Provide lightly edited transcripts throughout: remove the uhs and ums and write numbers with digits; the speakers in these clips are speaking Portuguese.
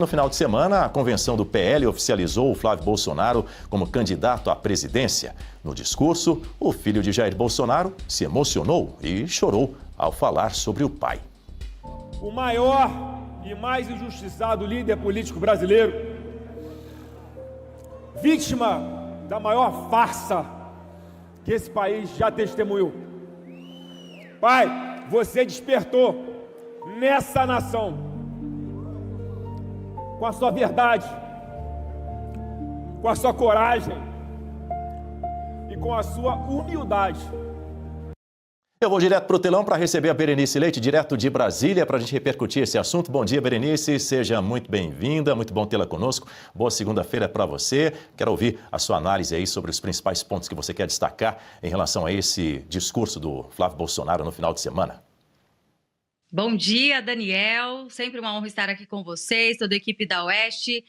No final de semana, a convenção do PL oficializou o Flávio Bolsonaro como candidato à presidência. No discurso, o filho de Jair Bolsonaro se emocionou e chorou ao falar sobre o pai. O maior e mais injustiçado líder político brasileiro, vítima da maior farsa que esse país já testemunhou. Pai, você despertou nessa nação, com a sua verdade, com a sua coragem e com a sua humildade. Eu vou direto para o telão para receber a Berenice Leite, direto de Brasília, para a gente repercutir esse assunto. Bom dia, Berenice, seja muito bem-vinda, muito bom tê-la conosco. Boa segunda-feira para você. Quero ouvir a sua análise aí sobre os principais pontos que você quer destacar em relação a esse discurso do Flávio Bolsonaro no final de semana. Bom dia, Daniel. Sempre uma honra estar aqui com vocês, toda a equipe da Oeste,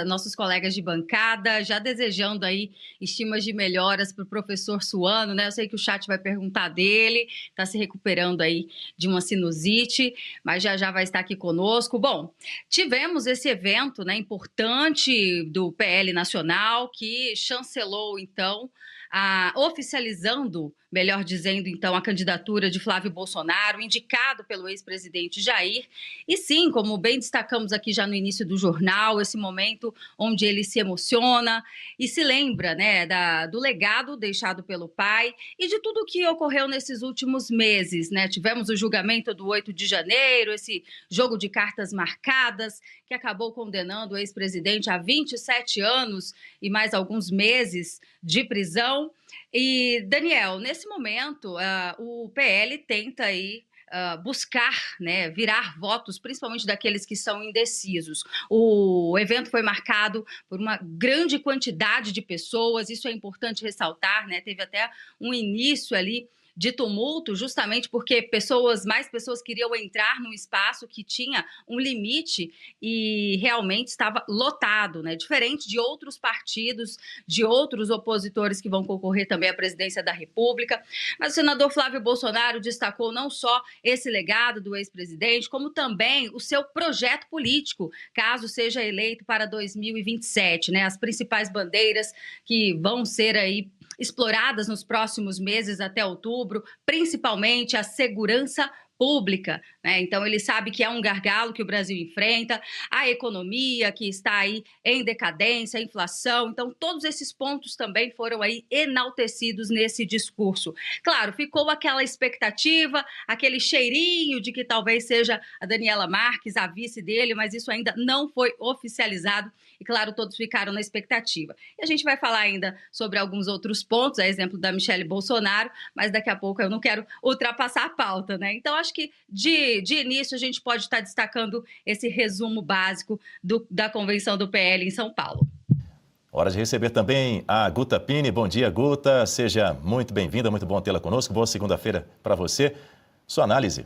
nossos colegas de bancada, já desejando aí estimas de melhoras para o professor Suano, né? Eu sei que o chat vai perguntar dele, está se recuperando aí de uma sinusite, mas já vai estar aqui conosco. Bom, tivemos esse evento, né, importante do PL Nacional, que chancelou, então, oficializando, melhor dizendo, então, a candidatura de Flávio Bolsonaro, indicado pelo ex-presidente Jair. E sim, como bem destacamos aqui já no início do jornal, esse momento onde ele se emociona e se lembra, né, do legado deixado pelo pai e de tudo o que ocorreu nesses últimos meses, né? Tivemos o julgamento do 8 de janeiro, esse jogo de cartas marcadas que acabou condenando o ex-presidente a 27 anos e mais alguns meses de prisão. E, Daniel, nesse momento, o PL tenta aí buscar, né, virar votos, principalmente daqueles que são indecisos. O evento foi marcado por uma grande quantidade de pessoas, isso é importante ressaltar, né? Teve até um início ali de tumulto, justamente porque mais pessoas queriam entrar num espaço que tinha um limite e realmente estava lotado, né? Diferente de outros partidos, de outros opositores que vão concorrer também à presidência da República. Mas o senador Flávio Bolsonaro destacou não só esse legado do ex-presidente, como também o seu projeto político, caso seja eleito para 2027, né? As principais bandeiras que vão ser aí exploradas nos próximos meses até outubro, principalmente a segurança pública, né? Então ele sabe que é um gargalo que o Brasil enfrenta, a economia que está aí em decadência, a inflação, então todos esses pontos também foram aí enaltecidos nesse discurso. Claro, ficou aquela expectativa, aquele cheirinho de que talvez seja a Daniela Marques, a vice dele, mas isso ainda não foi oficializado e, claro, todos ficaram na expectativa. E a gente vai falar ainda sobre alguns outros pontos, a exemplo da Michelle Bolsonaro, mas daqui a pouco eu não quero ultrapassar a pauta, né? Então, acho que de início a gente pode estar destacando esse resumo básico da convenção do PL em São Paulo. Hora de receber também a Guta Pini. Bom dia, Guta. Seja muito bem-vinda, muito bom tê-la conosco. Boa segunda-feira para você. Sua análise.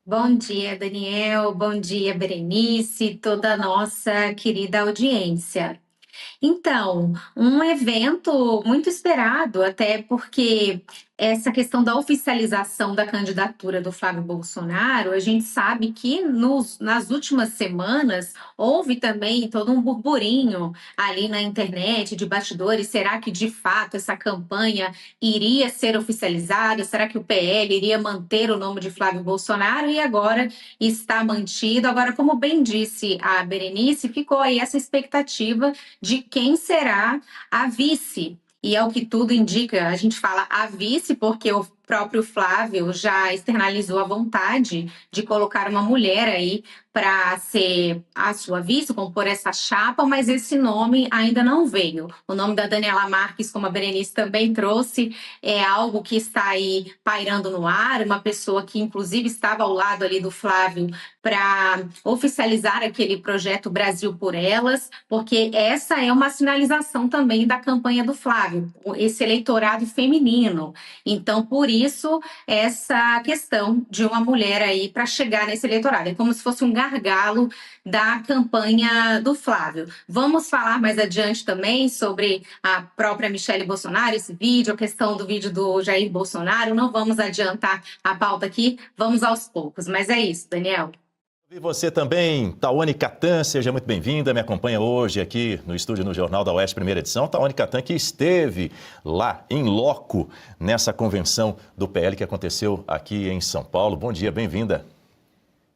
Bom dia, Daniel. Bom dia, Berenice, toda a nossa querida audiência. Então, um evento muito esperado, até porque essa questão da oficialização da candidatura do Flávio Bolsonaro, a gente sabe que nas últimas semanas houve também todo um burburinho ali na internet de bastidores. Será que de fato essa campanha iria ser oficializada? Será que o PL iria manter o nome de Flávio Bolsonaro? E agora está mantido. Agora, como bem disse a Berenice, ficou aí essa expectativa de quem será a vice. E é o que tudo indica, a gente fala a vice porque o próprio Flávio já externalizou a vontade de colocar uma mulher aí para ser a sua vice, compor essa chapa, mas esse nome ainda não veio. O nome da Daniela Marques, como a Berenice também trouxe, é algo que está aí pairando no ar, uma pessoa que inclusive estava ao lado ali do Flávio para oficializar aquele projeto Brasil por Elas, porque essa é uma sinalização também da campanha do Flávio, esse eleitorado feminino. Então, por isso, essa questão de uma mulher aí para chegar nesse eleitorado. É como se fosse um gargalo da campanha do Flávio. Vamos falar mais adiante também sobre a própria Michelle Bolsonaro, esse vídeo, a questão do vídeo do Jair Bolsonaro. Não vamos adiantar a pauta aqui, vamos aos poucos. Mas é isso, Daniel. E você também, Tawane Catan, seja muito bem-vinda, me acompanha hoje aqui no estúdio no Jornal da Oeste, primeira edição. Tawane Catan, que esteve lá em loco nessa convenção do PL que aconteceu aqui em São Paulo. Bom dia, bem-vinda.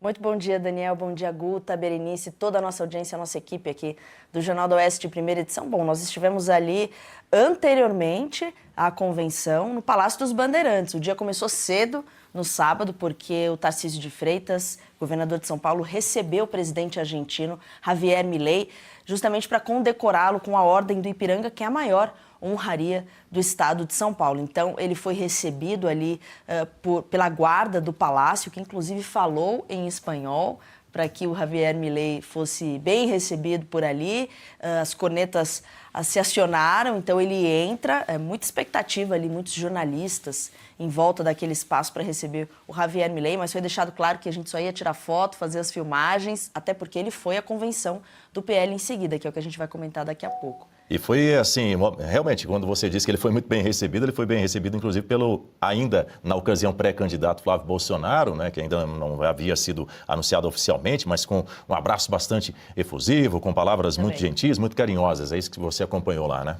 Muito bom dia, Daniel. Bom dia, Guta, Berenice, toda a nossa audiência, a nossa equipe aqui do Jornal da Oeste, primeira edição. Bom, nós estivemos ali anteriormente à convenção no Palácio dos Bandeirantes. O dia começou cedo, no sábado, porque o Tarcísio de Freitas, governador de São Paulo, recebeu o presidente argentino Javier Milei, justamente para condecorá-lo com a Ordem do Ipiranga, que é a maior honraria do estado de São Paulo. Então, ele foi recebido ali pela guarda do palácio, que inclusive falou em espanhol, para que o Javier Milei fosse bem recebido por ali. As cornetas se acionaram, então ele entra, muita expectativa ali, muitos jornalistas em volta daquele espaço para receber o Javier Milei, mas foi deixado claro que a gente só ia tirar foto, fazer as filmagens, até porque ele foi à convenção do PL em seguida, que é o que a gente vai comentar daqui a pouco. E foi assim, realmente, quando você disse que ele foi muito bem recebido, ele foi bem recebido, inclusive, pelo, ainda na ocasião, pré-candidato Flávio Bolsonaro, né, que ainda não havia sido anunciado oficialmente, mas com um abraço bastante efusivo, com palavras muito gentis, muito carinhosas. É isso que você acompanhou lá, né?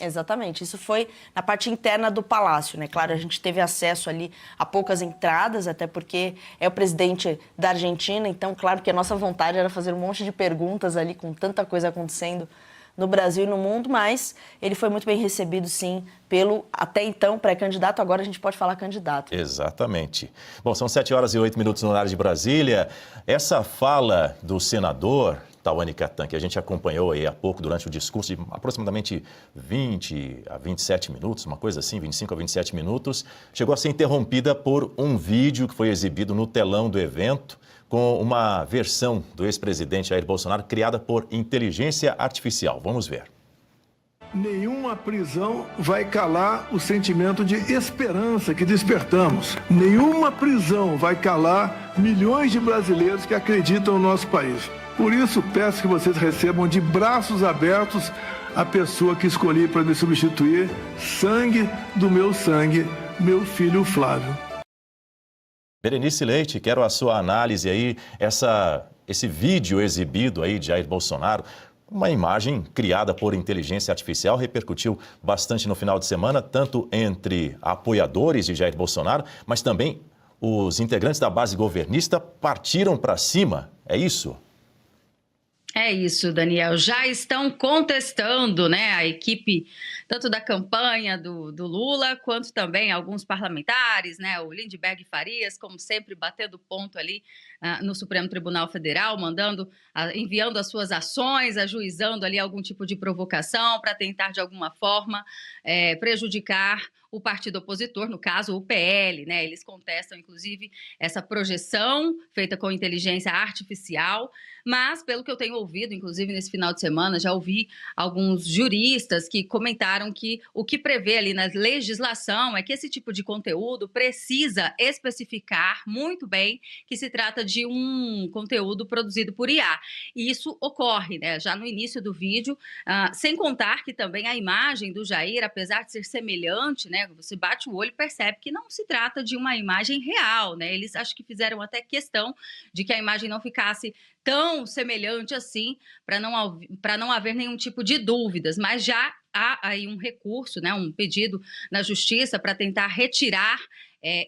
Exatamente. Isso foi na parte interna do palácio, né? Claro, a gente teve acesso ali a poucas entradas, até porque é o presidente da Argentina, então, claro que a nossa vontade era fazer um monte de perguntas ali, com tanta coisa acontecendo no Brasil e no mundo, mas ele foi muito bem recebido, sim, pelo, até então, pré-candidato, agora a gente pode falar candidato. Exatamente. Bom, são 7h08 no horário de Brasília. Essa fala do senador Tawane Catan, que a gente acompanhou aí há pouco durante o discurso, de aproximadamente 20 a 27 minutos, uma coisa assim, 25 a 27 minutos, chegou a ser interrompida por um vídeo que foi exibido no telão do evento, com uma versão do ex-presidente Jair Bolsonaro criada por inteligência artificial. Vamos ver. Nenhuma prisão vai calar o sentimento de esperança que despertamos. Nenhuma prisão vai calar milhões de brasileiros que acreditam no nosso país. Por isso, peço que vocês recebam de braços abertos a pessoa que escolhi para me substituir, sangue do meu sangue, meu filho Flávio. Berenice Leite, quero a sua análise aí, esse vídeo exibido aí de Jair Bolsonaro, uma imagem criada por inteligência artificial, repercutiu bastante no final de semana, tanto entre apoiadores de Jair Bolsonaro, mas também os integrantes da base governista partiram para cima, é isso? É isso, Daniel. Já estão contestando, né, a equipe tanto da campanha do Lula, quanto também alguns parlamentares, né, o Lindbergh Farias, como sempre, batendo ponto ali no Supremo Tribunal Federal, enviando as suas ações, ajuizando ali algum tipo de provocação para tentar, de alguma forma, prejudicar o partido opositor, no caso, o PL, né? Eles contestam, inclusive, essa projeção feita com inteligência artificial, mas, pelo que eu tenho ouvido, inclusive nesse final de semana, já ouvi alguns juristas que comentaram que o que prevê ali na legislação é que esse tipo de conteúdo precisa especificar muito bem que se trata de um conteúdo produzido por IA. E isso ocorre, né, já no início do vídeo, sem contar que também a imagem do Jair, apesar de ser semelhante, né, você bate o olho e percebe que não se trata de uma imagem real, né? Eles acho que fizeram até questão de que a imagem não ficasse tão semelhante assim, para não haver nenhum tipo de dúvidas, mas já há aí um recurso, né, um pedido na justiça para tentar retirar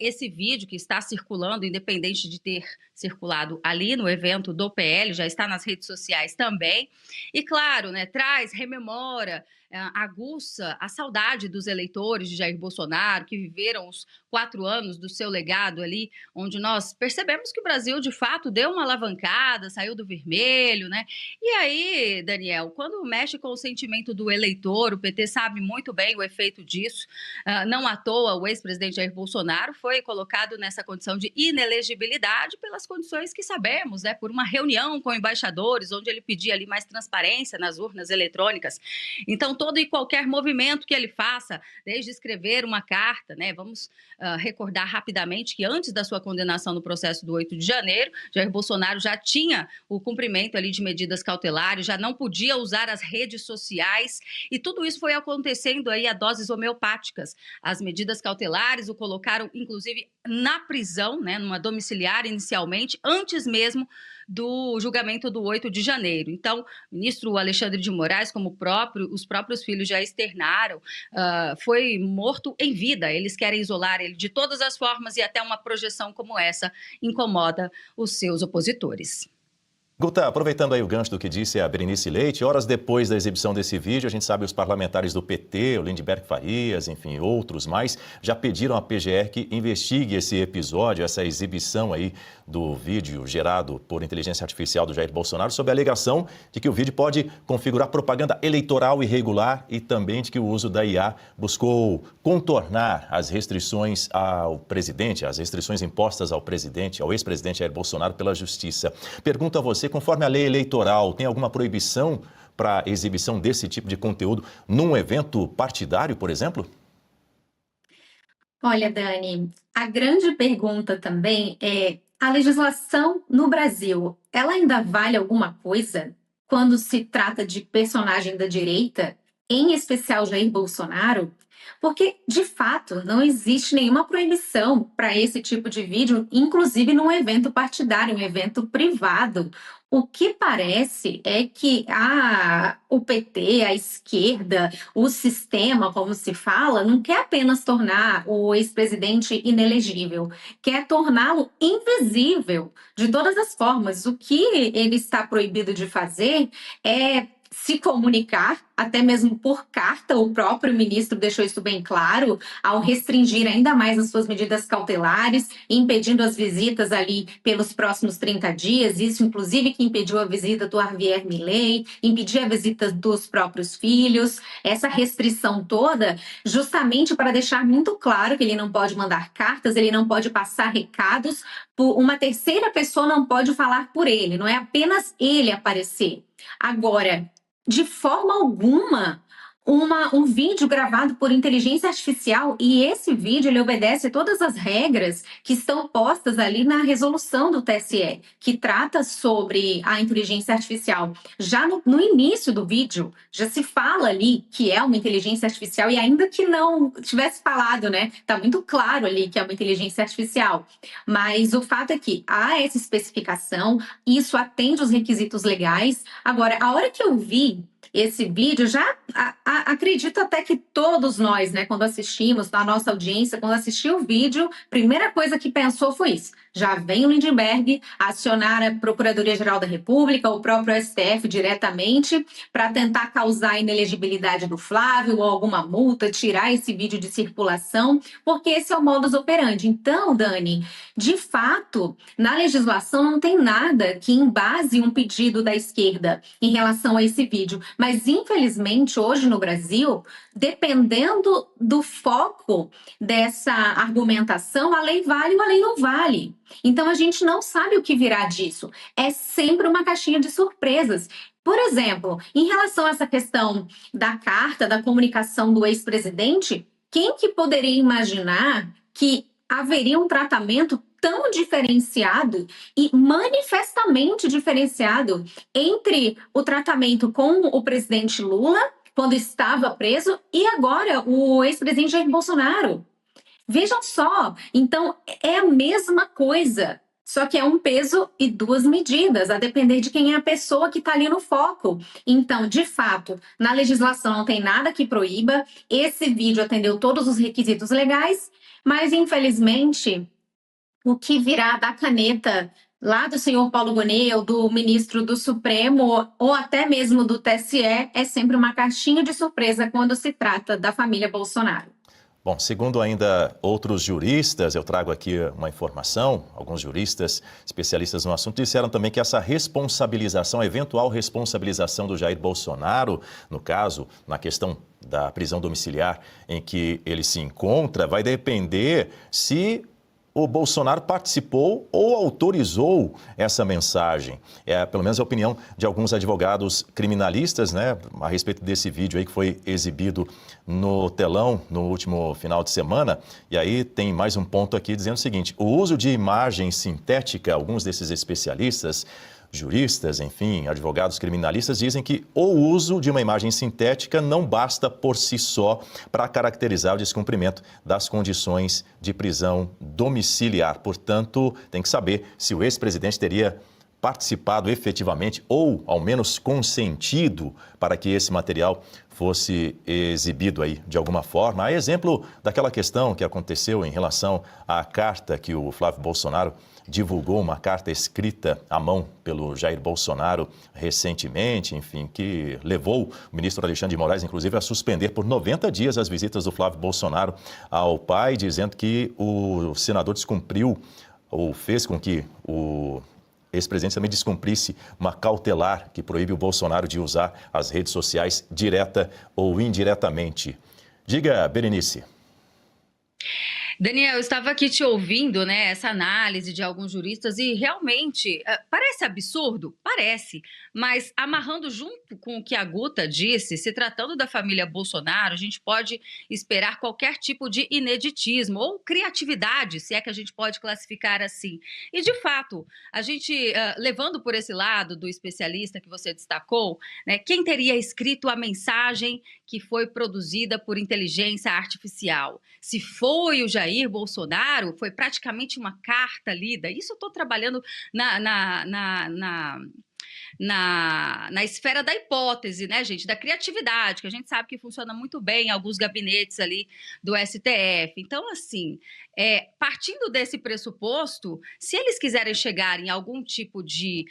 esse vídeo que está circulando, independente de ter circulado ali no evento do PL, já está nas redes sociais também. E claro, né, rememora, aguça a saudade dos eleitores de Jair Bolsonaro, que viveram os 4 anos do seu legado ali, onde nós percebemos que o Brasil, de fato, deu uma alavancada, saiu do vermelho, né? E aí, Daniel, quando mexe com o sentimento do eleitor, o PT sabe muito bem o efeito disso. Não à toa, o ex-presidente Jair Bolsonaro foi colocado nessa condição de inelegibilidade pelas condições que sabemos, né? Por uma reunião com embaixadores, onde ele pedia ali mais transparência nas urnas eletrônicas. Então, todo e qualquer movimento que ele faça, desde escrever uma carta, né? Vamos recordar rapidamente que antes da sua condenação no processo do 8 de janeiro, Jair Bolsonaro já tinha o cumprimento ali de medidas cautelares, já não podia usar as redes sociais, e tudo isso foi acontecendo aí a doses homeopáticas. As medidas cautelares o colocaram, inclusive, na prisão, né? Numa domiciliar inicialmente, judicialmente antes mesmo do julgamento do 8 de janeiro. Então, o ministro Alexandre de Moraes, como os próprios filhos já externaram, foi morto em vida. Eles querem isolar ele de todas as formas e até uma projeção como essa incomoda os seus opositores. Guta, aproveitando aí o gancho do que disse a Berenice Leite, horas depois da exibição desse vídeo, a gente sabe que os parlamentares do PT, o Lindbergh Farias, enfim, outros mais, já pediram à PGR que investigue esse episódio, essa exibição aí do vídeo gerado por inteligência artificial do Jair Bolsonaro, sob a alegação de que o vídeo pode configurar propaganda eleitoral irregular e também de que o uso da IA buscou contornar as restrições ao presidente, as restrições impostas ao presidente, ao ex-presidente Jair Bolsonaro pela Justiça. Pergunto a você, conforme a lei eleitoral, tem alguma proibição para a exibição desse tipo de conteúdo num evento partidário, por exemplo? Olha, Dani, a grande pergunta também é: a legislação no Brasil, ela ainda vale alguma coisa quando se trata de personagem da direita, em especial Jair Bolsonaro? Porque, de fato, não existe nenhuma proibição para esse tipo de vídeo, inclusive num evento partidário, um evento privado. O que parece é que o PT, a esquerda, o sistema, como se fala, não quer apenas tornar o ex-presidente inelegível, quer torná-lo invisível de todas as formas. O que ele está proibido de fazer é se comunicar, até mesmo por carta. O próprio ministro deixou isso bem claro, ao restringir ainda mais as suas medidas cautelares, impedindo as visitas ali pelos próximos 30 dias, isso inclusive que impediu a visita do Javier Milei, impedir a visita dos próprios filhos, essa restrição toda, justamente para deixar muito claro que ele não pode mandar cartas, ele não pode passar recados, uma terceira pessoa não pode falar por ele, não é apenas ele aparecer. Agora, de forma alguma, um vídeo gravado por inteligência artificial, e esse vídeo ele obedece todas as regras que estão postas ali na resolução do TSE, que trata sobre a inteligência artificial. Já no início do vídeo, já se fala ali que é uma inteligência artificial, e ainda que não tivesse falado, né, tá muito claro ali que é uma inteligência artificial. Mas o fato é que há essa especificação, isso atende os requisitos legais. Agora, a hora que eu vi esse vídeo, já acredito até que todos nós, né, quando assistimos, na nossa audiência, quando assistiu o vídeo, a primeira coisa que pensou foi isso. Já vem o Lindbergh acionar a Procuradoria-Geral da República, o próprio STF diretamente, para tentar causar a inelegibilidade do Flávio ou alguma multa, tirar esse vídeo de circulação, porque esse é o modus operandi. Então, Dani, de fato, na legislação não tem nada que embase um pedido da esquerda em relação a esse vídeo. Mas, infelizmente, hoje no Brasil, dependendo do foco dessa argumentação, a lei vale ou a lei não vale. Então, a gente não sabe o que virá disso. É sempre uma caixinha de surpresas. Por exemplo, em relação a essa questão da carta, da comunicação do ex-presidente, quem que poderia imaginar que haveria um tratamento tão diferenciado e manifestamente diferenciado entre o tratamento com o presidente Lula, quando estava preso, e agora o ex-presidente Jair Bolsonaro? Vejam só, então é a mesma coisa, só que é um peso e duas medidas, a depender de quem é a pessoa que está ali no foco. Então, de fato, na legislação não tem nada que proíba, esse vídeo atendeu todos os requisitos legais, mas infelizmente o que virá da caneta lá do senhor Paulo Gonet, ou do ministro do Supremo, ou até mesmo do TSE, é sempre uma caixinha de surpresa quando se trata da família Bolsonaro. Bom, segundo ainda outros juristas, eu trago aqui uma informação, alguns juristas especialistas no assunto disseram também que essa responsabilização, a eventual responsabilização do Jair Bolsonaro, no caso, na questão da prisão domiciliar em que ele se encontra, vai depender se o Bolsonaro participou ou autorizou essa mensagem. É, pelo menos a opinião de alguns advogados criminalistas, né, a respeito desse vídeo aí que foi exibido no telão no último final de semana. E aí tem mais um ponto aqui dizendo o seguinte: o uso de imagem sintética, alguns desses especialistas juristas, enfim, advogados criminalistas dizem que o uso de uma imagem sintética não basta por si só para caracterizar o descumprimento das condições de prisão domiciliar. Portanto, tem que saber se o ex-presidente teria participado efetivamente ou, ao menos, consentido para que esse material fosse exibido aí de alguma forma. A exemplo daquela questão que aconteceu em relação à carta que o Flávio Bolsonaro divulgou, uma carta escrita à mão pelo Jair Bolsonaro recentemente, enfim, que levou o ministro Alexandre de Moraes, inclusive, a suspender por 90 dias as visitas do Flávio Bolsonaro ao pai, dizendo que o senador descumpriu ou fez com que o ex-presidente também descumprisse uma cautelar que proíbe o Bolsonaro de usar as redes sociais direta ou indiretamente. Diga, Berenice. Daniel, eu estava aqui te ouvindo, né, essa análise de alguns juristas e realmente parece absurdo? Parece, mas amarrando junto com o que a Guta disse, se tratando da família Bolsonaro, a gente pode esperar qualquer tipo de ineditismo ou criatividade, se é que a gente pode classificar assim. E, de fato, a gente, levando por esse lado do especialista que você destacou, né, quem teria escrito a mensagem que foi produzida por inteligência artificial? Se foi o Jair Bolsonaro, foi praticamente uma carta lida. Isso eu estou trabalhando na esfera da hipótese, né, gente, da criatividade, que a gente sabe que funciona muito bem em alguns gabinetes ali do STF. Então, assim, partindo desse pressuposto, se eles quiserem chegar em algum tipo de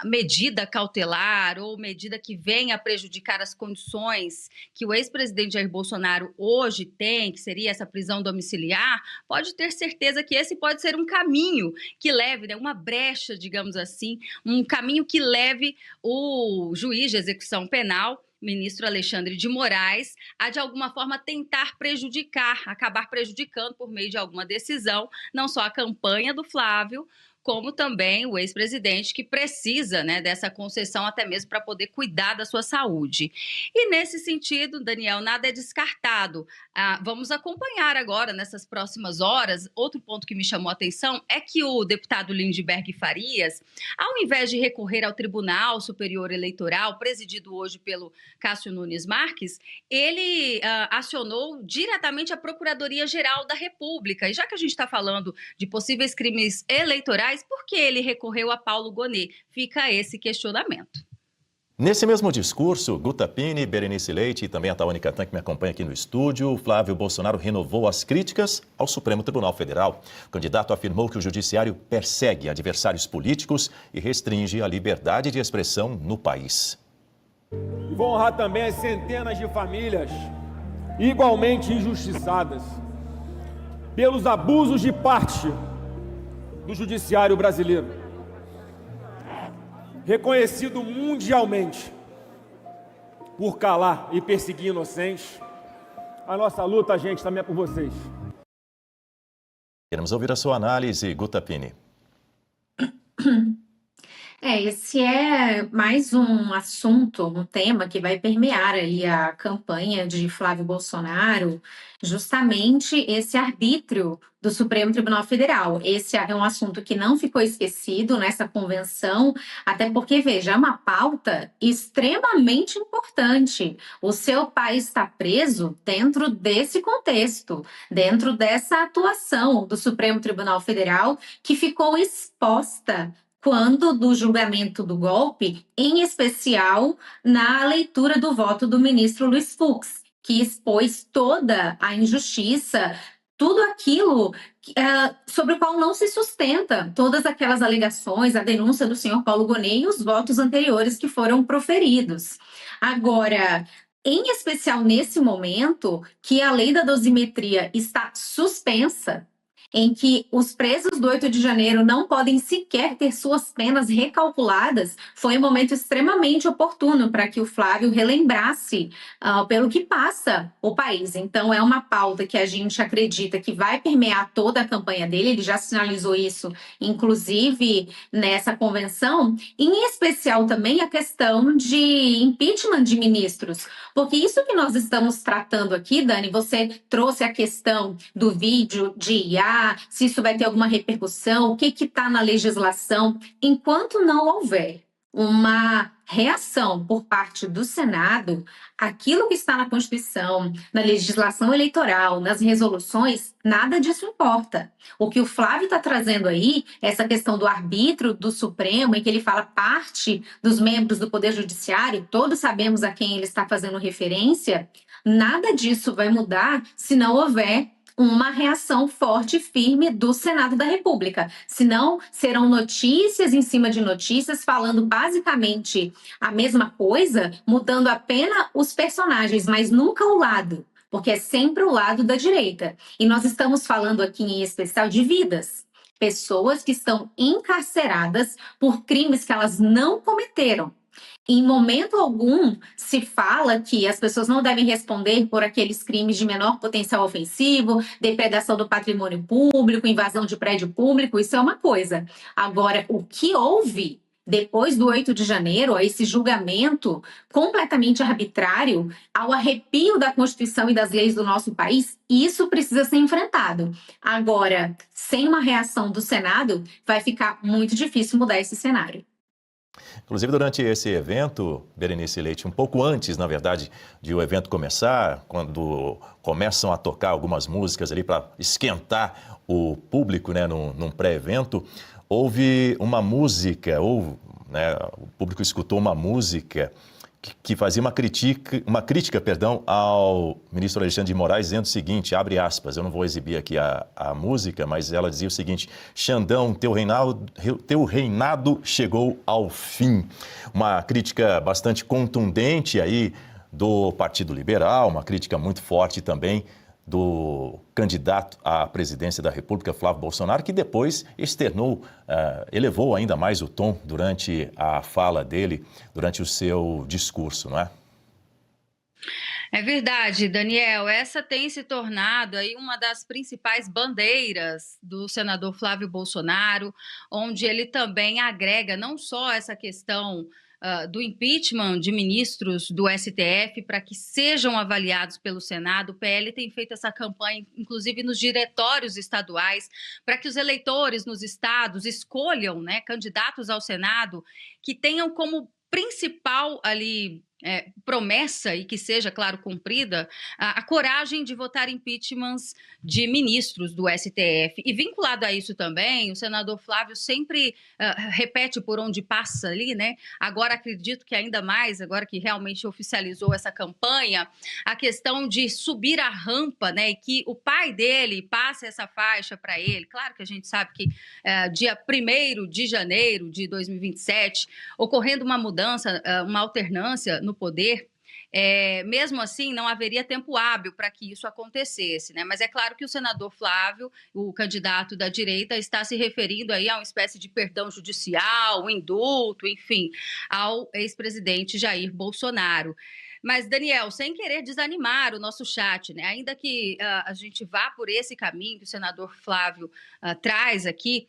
medida cautelar ou medida que venha a prejudicar as condições que o ex-presidente Jair Bolsonaro hoje tem, que seria essa prisão domiciliar, pode ter certeza que esse pode ser um caminho que leve, né, uma brecha, digamos assim, um caminho que leve o juiz de execução penal, ministro Alexandre de Moraes, a de alguma forma tentar prejudicar, acabar prejudicando por meio de alguma decisão, não só a campanha do Flávio, como também o ex-presidente, que precisa, né, dessa concessão até mesmo para poder cuidar da sua saúde. E nesse sentido, Daniel, nada é descartado. Vamos acompanhar agora, nessas próximas horas. Outro ponto que me chamou a atenção é que o deputado Lindbergh Farias, ao invés de recorrer ao Tribunal Superior Eleitoral, presidido hoje pelo Cássio Nunes Marques, ele acionou diretamente a Procuradoria-Geral da República. E já que a gente está falando de possíveis crimes eleitorais, por que ele recorreu a Paulo Gonet? Fica esse questionamento. Nesse mesmo discurso, Guta Pini, Berenice Leite e também a Tawane Catan, que me acompanha aqui no estúdio, Flávio Bolsonaro renovou as críticas ao Supremo Tribunal Federal. O candidato afirmou que o judiciário persegue adversários políticos e restringe a liberdade de expressão no país. E vou honrar também as centenas de famílias igualmente injustiçadas pelos abusos de parte do judiciário brasileiro, reconhecido mundialmente por calar e perseguir inocentes. A nossa luta, gente, também é por vocês. Queremos ouvir a sua análise, Guta Pini. Esse é mais um assunto, um tema que vai permear aí a campanha de Flávio Bolsonaro, justamente esse arbítrio do Supremo Tribunal Federal. Esse é um assunto que não ficou esquecido nessa convenção, até porque, veja, é uma pauta extremamente importante. O seu pai está preso dentro desse contexto, dentro dessa atuação do Supremo Tribunal Federal, que ficou exposta quando do julgamento do golpe, em especial na leitura do voto do ministro Luiz Fux, que expôs toda a injustiça, tudo aquilo sobre o qual não se sustenta, todas aquelas alegações, a denúncia do senhor Paulo Gonet e os votos anteriores que foram proferidos. Agora, em especial nesse momento que a lei da dosimetria está suspensa, em que os presos do 8 de janeiro não podem sequer ter suas penas recalculadas, foi um momento extremamente oportuno para que o Flávio relembrasse pelo que passa o país. Então, é uma pauta que a gente acredita que vai permear toda a campanha dele, ele já sinalizou isso, inclusive, nessa convenção, em especial também a questão de impeachment de ministros, porque isso que nós estamos tratando aqui, Dani, você trouxe a questão do vídeo de IA, se isso vai ter alguma repercussão, o que está na legislação. Enquanto não houver uma reação por parte do Senado, aquilo que está na Constituição, na legislação eleitoral, nas resoluções, nada disso importa. O que o Flávio está trazendo aí, essa questão do arbítrio do Supremo, em que ele fala parte dos membros do Poder Judiciário, todos sabemos a quem ele está fazendo referência, nada disso vai mudar se não houver uma reação forte e firme do Senado da República. Senão, serão notícias em cima de notícias, falando basicamente a mesma coisa, mudando apenas os personagens, mas nunca o lado, porque é sempre o lado da direita. E nós estamos falando aqui em especial de vidas. Pessoas que estão encarceradas por crimes que elas não cometeram. Em momento algum se fala que as pessoas não devem responder por aqueles crimes de menor potencial ofensivo, depredação do patrimônio público, invasão de prédio público, isso é uma coisa. Agora, o que houve depois do 8 de janeiro, esse julgamento completamente arbitrário, ao arrepio da Constituição e das leis do nosso país, isso precisa ser enfrentado. Agora, sem uma reação do Senado, vai ficar muito difícil mudar esse cenário. Inclusive, durante esse evento, Berenice Leite, um pouco antes, na verdade, de o evento começar, quando começam a tocar algumas músicas ali para esquentar o público, né, num pré-evento, houve uma música, o público escutou uma música que fazia uma crítica, ao ministro Alexandre de Moraes, dizendo o seguinte, abre aspas, eu não vou exibir aqui a música, mas ela dizia o seguinte: Xandão, teu reinado chegou ao fim. Uma crítica bastante contundente aí do Partido Liberal, uma crítica muito forte também do candidato à presidência da República, Flávio Bolsonaro, que depois elevou ainda mais o tom durante a fala dele, durante o seu discurso, não é? É verdade, Daniel. Essa tem se tornado aí uma das principais bandeiras do senador Flávio Bolsonaro, onde ele também agrega não só essa questão do impeachment de ministros do STF para que sejam avaliados pelo Senado. O PL tem feito essa campanha, inclusive nos diretórios estaduais, para que os eleitores nos estados escolham, né, candidatos ao Senado que tenham como principal ali promessa, e que seja, claro, cumprida, a coragem de votar impeachments de ministros do STF. E vinculado a isso também, o senador Flávio sempre repete por onde passa ali, né? Agora acredito que ainda mais, agora que realmente oficializou essa campanha, a questão de subir a rampa, né? E que o pai dele passe essa faixa para ele. Claro que a gente sabe que dia 1º de janeiro de 2027, ocorrendo uma mudança, uma alternância no poder, mesmo assim não haveria tempo hábil para que isso acontecesse, né? Mas é claro que o senador Flávio, o candidato da direita, está se referindo aí a uma espécie de perdão judicial, um indulto, enfim, ao ex-presidente Jair Bolsonaro. Mas, Daniel, sem querer desanimar o nosso chat, né? Ainda que a gente vá por esse caminho que o senador Flávio traz aqui,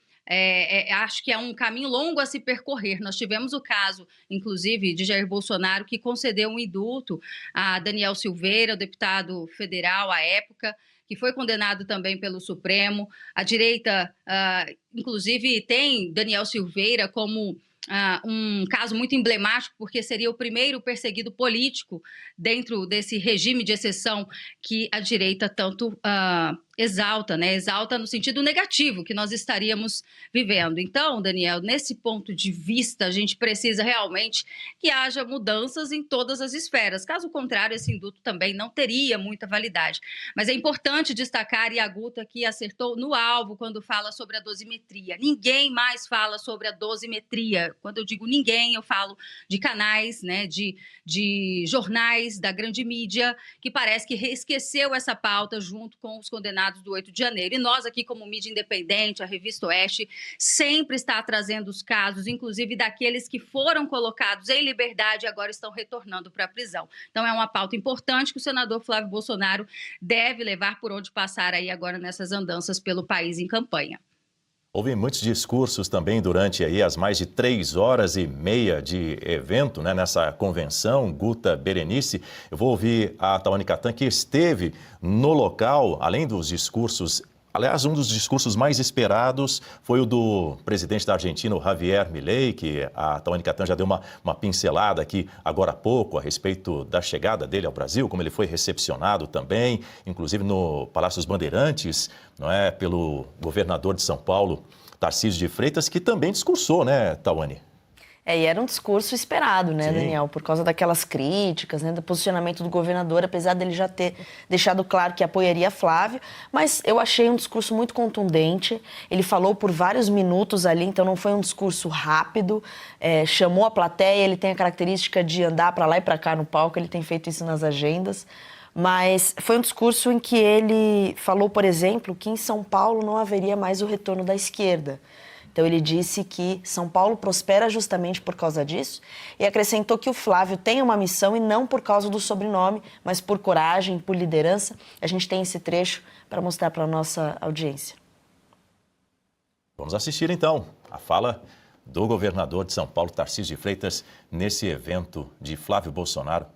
acho que é um caminho longo a se percorrer. Nós tivemos o caso, inclusive, de Jair Bolsonaro, que concedeu um indulto a Daniel Silveira, o deputado federal à época, que foi condenado também pelo Supremo. A direita, inclusive, tem Daniel Silveira como um caso muito emblemático, porque seria o primeiro perseguido político dentro desse regime de exceção que a direita tanto exalta, né? Exalta no sentido negativo que nós estaríamos vivendo. Então, Daniel, nesse ponto de vista, a gente precisa realmente que haja mudanças em todas as esferas. Caso contrário, esse indulto também não teria muita validade. Mas é importante destacar, e a Guta aqui acertou no alvo quando fala sobre a dosimetria. Ninguém mais fala sobre a dosimetria. Quando eu digo ninguém, eu falo de canais, né, de jornais da grande mídia, que parece que esqueceu essa pauta junto com os condenados do 8 de janeiro. E nós aqui, como mídia independente, a Revista Oeste, sempre está trazendo os casos, inclusive daqueles que foram colocados em liberdade e agora estão retornando para a prisão. Então é uma pauta importante que o senador Flávio Bolsonaro deve levar por onde passar aí agora nessas andanças pelo país em campanha. Houve muitos discursos também durante aí as mais de 3h30 de evento, né, nessa convenção, Guta, Berenice. Eu vou ouvir a Tawane Catan, que esteve no local, além dos discursos Aliás, um dos discursos mais esperados foi o do presidente da Argentina, o Javier Milei, que a Tawane Catan já deu uma pincelada aqui agora há pouco a respeito da chegada dele ao Brasil, como ele foi recepcionado também, inclusive no Palácio dos Bandeirantes, não é, pelo governador de São Paulo, Tarcísio de Freitas, que também discursou, né, Tawane? E era um discurso esperado, né, Sim. Daniel? Por causa daquelas críticas, né, do posicionamento do governador, apesar dele já ter deixado claro que apoiaria Flávio. Mas eu achei um discurso muito contundente. Ele falou por vários minutos ali, então não foi um discurso rápido. Chamou a plateia, ele tem a característica de andar para lá e para cá no palco, ele tem feito isso nas agendas. Mas foi um discurso em que ele falou, por exemplo, que em São Paulo não haveria mais o retorno da esquerda. Então, ele disse que São Paulo prospera justamente por causa disso e acrescentou que o Flávio tem uma missão e não por causa do sobrenome, mas por coragem, por liderança. A gente tem esse trecho para mostrar para a nossa audiência. Vamos assistir, então, a fala do governador de São Paulo, Tarcísio de Freitas, nesse evento de Flávio Bolsonaro.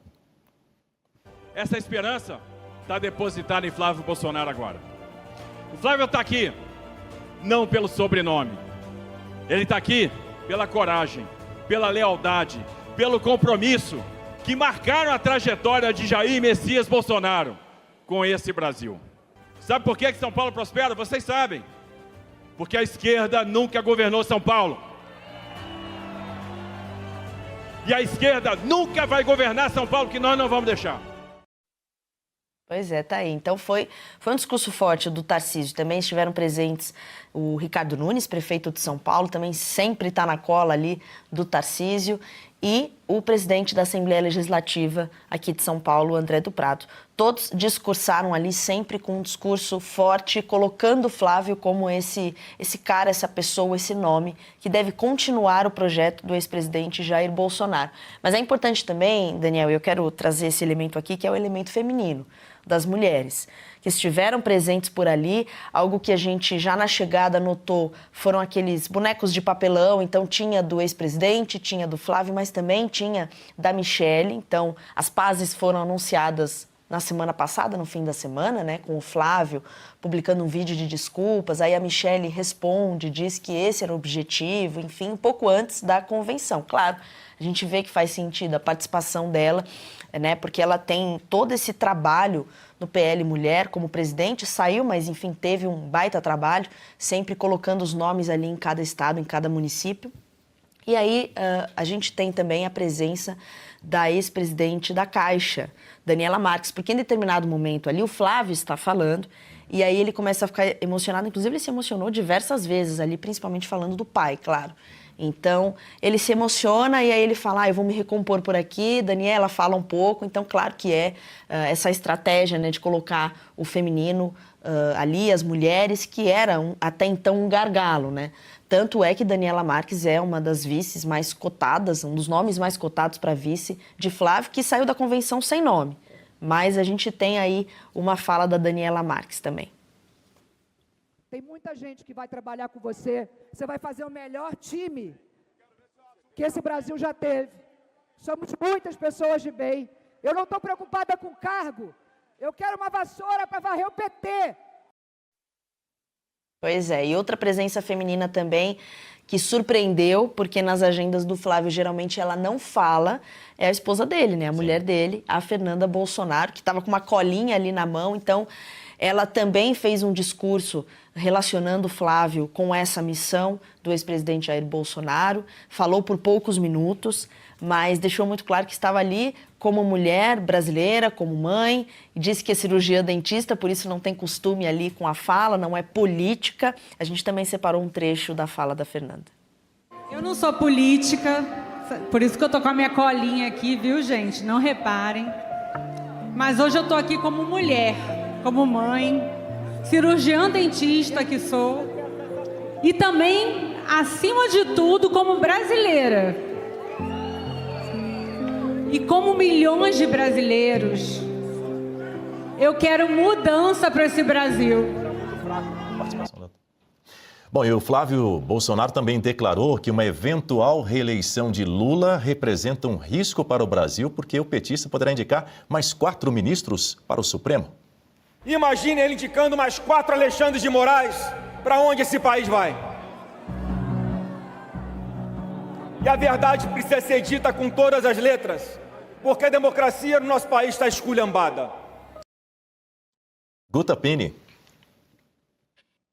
Essa esperança está depositada em Flávio Bolsonaro agora. O Flávio está aqui não pelo sobrenome. Ele está aqui pela coragem, pela lealdade, pelo compromisso que marcaram a trajetória de Jair Messias Bolsonaro com esse Brasil. Sabe por que São Paulo prospera? Vocês sabem. Porque a esquerda nunca governou São Paulo. E a esquerda nunca vai governar São Paulo, que nós não vamos deixar. Pois é, tá aí. Então foi um discurso forte do Tarcísio. Também estiveram presentes o Ricardo Nunes, prefeito de São Paulo, também sempre está na cola ali do Tarcísio, e o presidente da Assembleia Legislativa aqui de São Paulo, André do Prado. Todos discursaram ali sempre com um discurso forte, colocando o Flávio como esse cara, essa pessoa, esse nome, que deve continuar o projeto do ex-presidente Jair Bolsonaro. Mas é importante também, Daniel, e eu quero trazer esse elemento aqui, que é o elemento feminino, das mulheres, que estiveram presentes por ali. Algo que a gente já na chegada notou foram aqueles bonecos de papelão. Então tinha do ex-presidente, tinha do Flávio, mas também tinha da Michelle. Então as pazes foram anunciadas na semana passada, no fim da semana, né, com o Flávio publicando um vídeo de desculpas. Aí a Michelle responde, diz que esse era o objetivo, enfim, um pouco antes da convenção. Claro, a gente vê que faz sentido a participação dela, né, porque ela tem todo esse trabalho no PL Mulher como presidente, saiu, mas enfim, teve um baita trabalho, sempre colocando os nomes ali em cada estado, em cada município. E aí a gente tem também a presença da ex-presidente da Caixa, Daniela Marques, porque em determinado momento ali o Flávio está falando e aí ele começa a ficar emocionado, inclusive ele se emocionou diversas vezes ali, principalmente falando do pai, claro. Então, ele se emociona e aí ele fala, eu vou me recompor por aqui, Daniela fala um pouco, então claro que essa estratégia, né, de colocar o feminino ali, as mulheres, que eram até então um gargalo, né? Tanto é que Daniela Marques é uma das vices mais cotadas, um dos nomes mais cotados para vice de Flávio, que saiu da convenção sem nome. Mas a gente tem aí uma fala da Daniela Marques também. Tem muita gente que vai trabalhar com você, você vai fazer o melhor time que esse Brasil já teve. Somos muitas pessoas de bem. Eu não estou preocupada com cargo, eu quero uma vassoura para varrer o PT. Pois é, e outra presença feminina também que surpreendeu, porque nas agendas do Flávio geralmente ela não fala, é a esposa dele, né? A mulher dele, a Fernanda Bolsonaro, que estava com uma colinha ali na mão. Então, ela também fez um discurso relacionando o Flávio com essa missão do ex-presidente Jair Bolsonaro. Falou por poucos minutos, mas deixou muito claro que estava ali como mulher brasileira, como mãe, e disse que é cirurgiã dentista, por isso não tem costume ali com a fala, não é política. A gente também separou um trecho da fala da Fernanda. Eu não sou política, por isso que eu tô com a minha colinha aqui, viu, gente? Não reparem. Mas hoje eu tô aqui como mulher, como mãe, cirurgiã dentista que sou, e também, acima de tudo, como brasileira. E como milhões de brasileiros, eu quero mudança para esse Brasil. Bom, e o Flávio Bolsonaro também declarou que uma eventual reeleição de Lula representa um risco para o Brasil, porque o petista poderá indicar mais 4 ministros para o Supremo. Imagine ele indicando mais 4 Alexandres de Moraes. Para onde esse país vai? E a verdade precisa ser dita com todas as letras, porque a democracia no nosso país está esculhambada. Guta Piñi.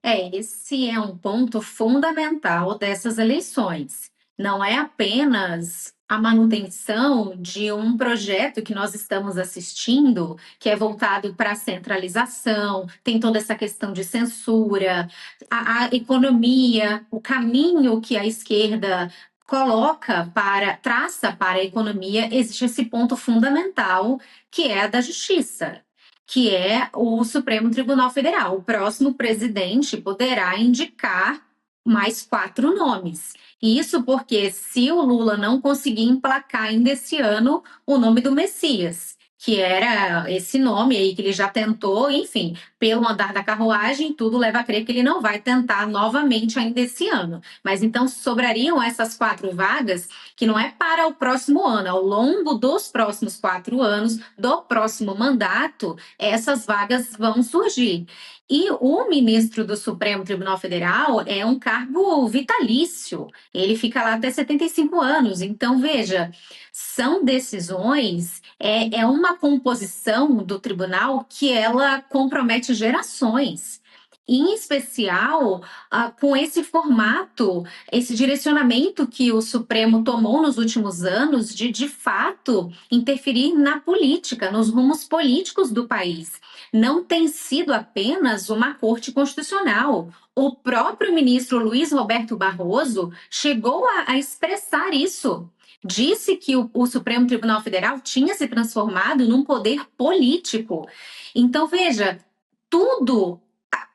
Esse é um ponto fundamental dessas eleições. Não é apenas a manutenção de um projeto que nós estamos assistindo, que é voltado para a centralização, tem toda essa questão de censura, a economia, o caminho que a esquerda traça para a economia, existe esse ponto fundamental que é a da justiça, que é o Supremo Tribunal Federal. O próximo presidente poderá indicar mais 4 nomes. Isso porque se o Lula não conseguir emplacar ainda esse ano o nome do Messias, que era esse nome aí que ele já tentou, enfim, pelo andar da carruagem, tudo leva a crer que ele não vai tentar novamente ainda esse ano. Mas então sobrariam essas 4 vagas, que não é para o próximo ano, ao longo dos próximos 4 anos, do próximo mandato, essas vagas vão surgir. E o ministro do Supremo Tribunal Federal é um cargo vitalício, ele fica lá até 75 anos. Então, veja, são decisões, é uma composição do tribunal que ela compromete gerações. Em especial, com esse formato, esse direcionamento que o Supremo tomou nos últimos anos de fato, interferir na política, nos rumos políticos do país. Não tem sido apenas uma corte constitucional. O próprio ministro Luiz Roberto Barroso chegou a expressar isso. Disse que o Supremo Tribunal Federal tinha se transformado num poder político. Então, veja, tudo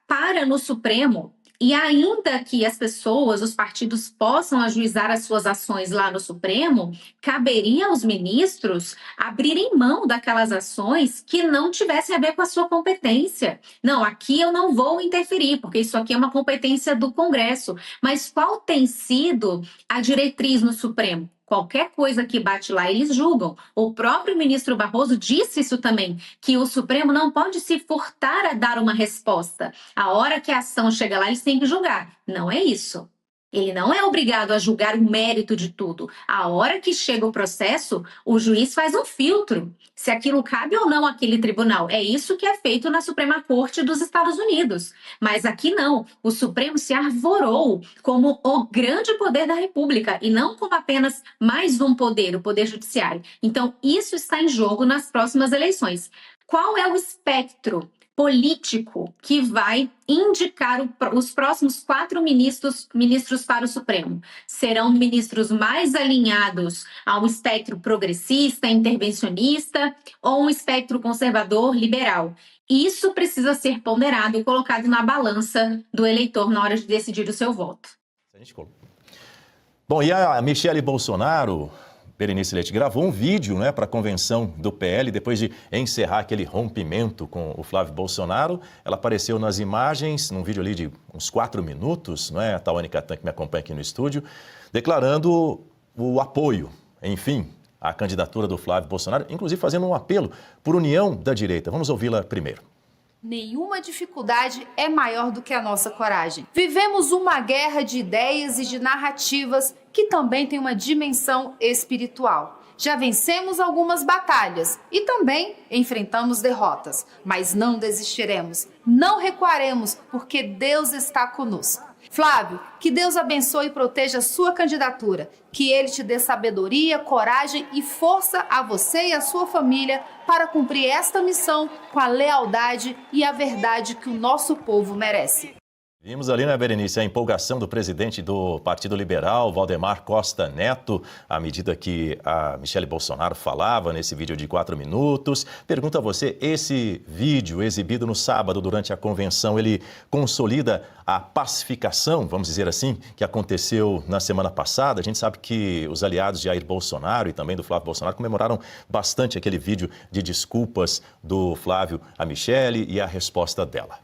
para no Supremo, e ainda que as pessoas, os partidos possam ajuizar as suas ações lá no Supremo, caberia aos ministros abrirem mão daquelas ações que não tivessem a ver com a sua competência. Não, aqui eu não vou interferir, porque isso aqui é uma competência do Congresso. Mas qual tem sido a diretriz no Supremo? Qualquer coisa que bate lá, eles julgam. O próprio ministro Barroso disse isso também, que o Supremo não pode se furtar a dar uma resposta. A hora que a ação chega lá, eles têm que julgar. Não é isso. Ele não é obrigado a julgar o mérito de tudo. A hora que chega o processo, o juiz faz um filtro, se aquilo cabe ou não àquele tribunal. É isso que é feito na Suprema Corte dos Estados Unidos. Mas aqui não. O Supremo se arvorou como o grande poder da República e não como apenas mais um poder, o Poder Judiciário. Então, isso está em jogo nas próximas eleições. Qual é o espectro político que vai indicar os próximos 4 ministros para o Supremo? Serão ministros mais alinhados a um espectro progressista, intervencionista ou um espectro conservador, liberal? Isso precisa ser ponderado e colocado na balança do eleitor na hora de decidir o seu voto. Bom, e a Michele Bolsonaro, Berenice Leite, gravou um vídeo, né, para a convenção do PL, depois de encerrar aquele rompimento com o Flávio Bolsonaro. Ela apareceu nas imagens, num vídeo ali de uns 4 minutos, não é? A Tawane Catan, que me acompanha aqui no estúdio, declarando o apoio, enfim, à candidatura do Flávio Bolsonaro, inclusive fazendo um apelo por união da direita. Vamos ouvi-la primeiro. Nenhuma dificuldade é maior do que a nossa coragem. Vivemos uma guerra de ideias e de narrativas que também tem uma dimensão espiritual. Já vencemos algumas batalhas e também enfrentamos derrotas, mas não desistiremos, não recuaremos, porque Deus está conosco. Flávio, que Deus abençoe e proteja a sua candidatura, que Ele te dê sabedoria, coragem e força a você e a sua família para cumprir esta missão com a lealdade e a verdade que o nosso povo merece. Vimos ali, né, Berenice, a empolgação do presidente do Partido Liberal, Valdemar Costa Neto, à medida que a Michele Bolsonaro falava nesse vídeo de 4 minutos. Pergunto a você, esse vídeo exibido no sábado durante a convenção, ele consolida a pacificação, vamos dizer assim, que aconteceu na semana passada? A gente sabe que os aliados de Jair Bolsonaro e também do Flávio Bolsonaro comemoraram bastante aquele vídeo de desculpas do Flávio à Michele e a resposta dela.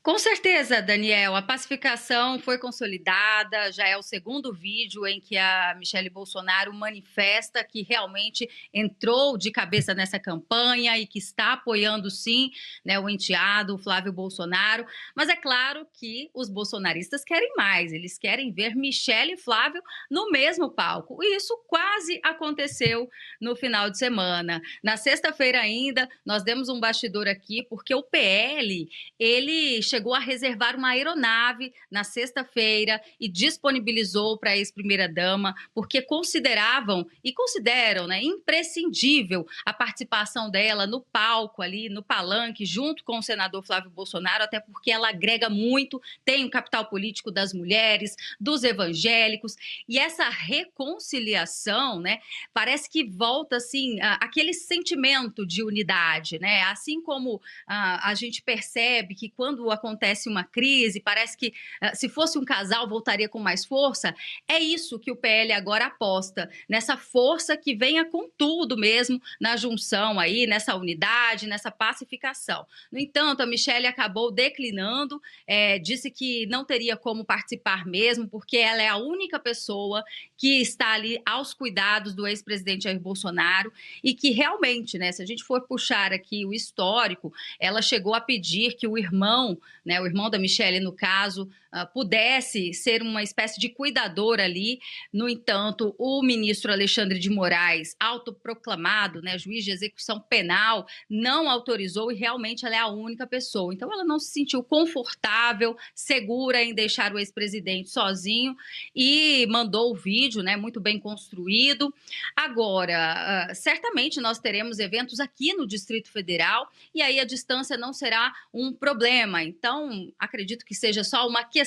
Com certeza, Daniel, a pacificação foi consolidada, já é o segundo vídeo em que a Michelle Bolsonaro manifesta que realmente entrou de cabeça nessa campanha e que está apoiando, sim, né, o enteado, o Flávio Bolsonaro, mas é claro que os bolsonaristas querem mais, eles querem ver Michelle e Flávio no mesmo palco, e isso quase aconteceu no final de semana. Na sexta-feira ainda, nós demos um bastidor aqui, porque o PL, ele chegou a reservar uma aeronave na sexta-feira e disponibilizou para a ex-primeira-dama, porque consideravam e consideram, né, imprescindível a participação dela no palco ali, no palanque, junto com o senador Flávio Bolsonaro, até porque ela agrega muito, tem o capital político das mulheres, dos evangélicos, e essa reconciliação, né, parece que volta, assim, aquele sentimento de unidade, né, assim como a gente percebe que quando acontece uma crise, parece que se fosse um casal voltaria com mais força, é isso que o PL agora aposta, nessa força que venha com tudo mesmo na junção aí, nessa unidade, nessa pacificação. No entanto, a Michelle acabou declinando, disse que não teria como participar mesmo, porque ela é a única pessoa que está ali aos cuidados do ex-presidente Jair Bolsonaro e que realmente, né, se a gente for puxar aqui o histórico, ela chegou a pedir que o irmão, né, o irmão da Michelle, no caso, pudesse ser uma espécie de cuidador ali. No entanto, o ministro Alexandre de Moraes, autoproclamado, né, juiz de execução penal, não autorizou e realmente ela é a única pessoa. Então, ela não se sentiu confortável, segura em deixar o ex-presidente sozinho e mandou o vídeo, né, muito bem construído. Agora, certamente nós teremos eventos aqui no Distrito Federal e aí a distância não será um problema. Então, acredito que seja só uma questão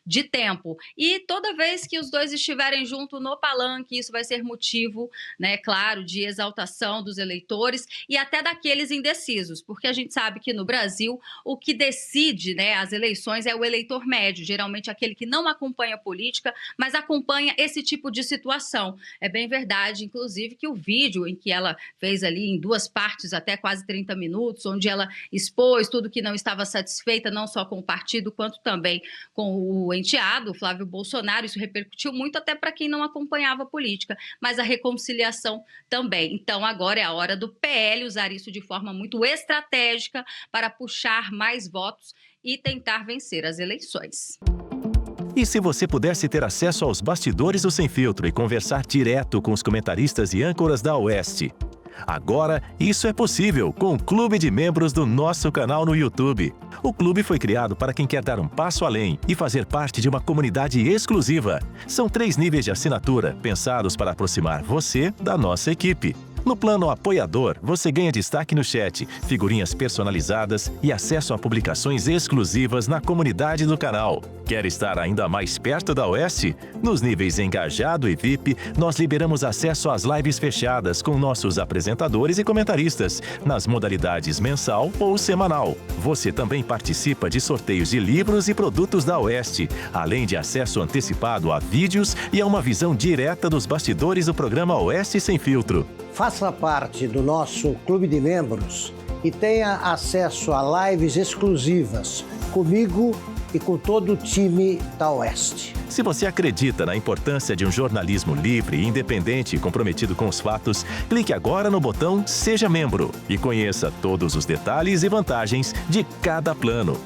de tempo. E toda vez que os dois estiverem juntos no palanque, isso vai ser motivo, né, claro, de exaltação dos eleitores e até daqueles indecisos, porque a gente sabe que no Brasil o que decide, né, as eleições é o eleitor médio, geralmente aquele que não acompanha a política, mas acompanha esse tipo de situação. É bem verdade, inclusive, que o vídeo em que ela fez ali em duas partes, até quase 30 minutos, onde ela expôs tudo que não estava satisfeita, não só com o partido, quanto também com o enteado, Flávio Bolsonaro, isso repercutiu muito até para quem não acompanhava a política, mas a reconciliação também. Então, agora é a hora do PL usar isso de forma muito estratégica para puxar mais votos e tentar vencer as eleições. E se você pudesse ter acesso aos bastidores do Sem Filtro e conversar direto com os comentaristas e âncoras da Oeste? Agora, isso é possível com o Clube de Membros do nosso canal no YouTube. O clube foi criado para quem quer dar um passo além e fazer parte de uma comunidade exclusiva. São 3 níveis de assinatura, pensados para aproximar você da nossa equipe. No plano apoiador, você ganha destaque no chat, figurinhas personalizadas e acesso a publicações exclusivas na comunidade do canal. Quer estar ainda mais perto da Oeste? Nos níveis Engajado e VIP, nós liberamos acesso às lives fechadas com nossos apresentadores e comentaristas, nas modalidades mensal ou semanal. Você também participa de sorteios de livros e produtos da Oeste, além de acesso antecipado a vídeos e a uma visão direta dos bastidores do programa Oeste Sem Filtro. Faça parte do nosso clube de membros e tenha acesso a lives exclusivas comigo e com todo o time da Oeste. Se você acredita na importância de um jornalismo livre, independente e comprometido com os fatos, clique agora no botão Seja Membro e conheça todos os detalhes e vantagens de cada plano.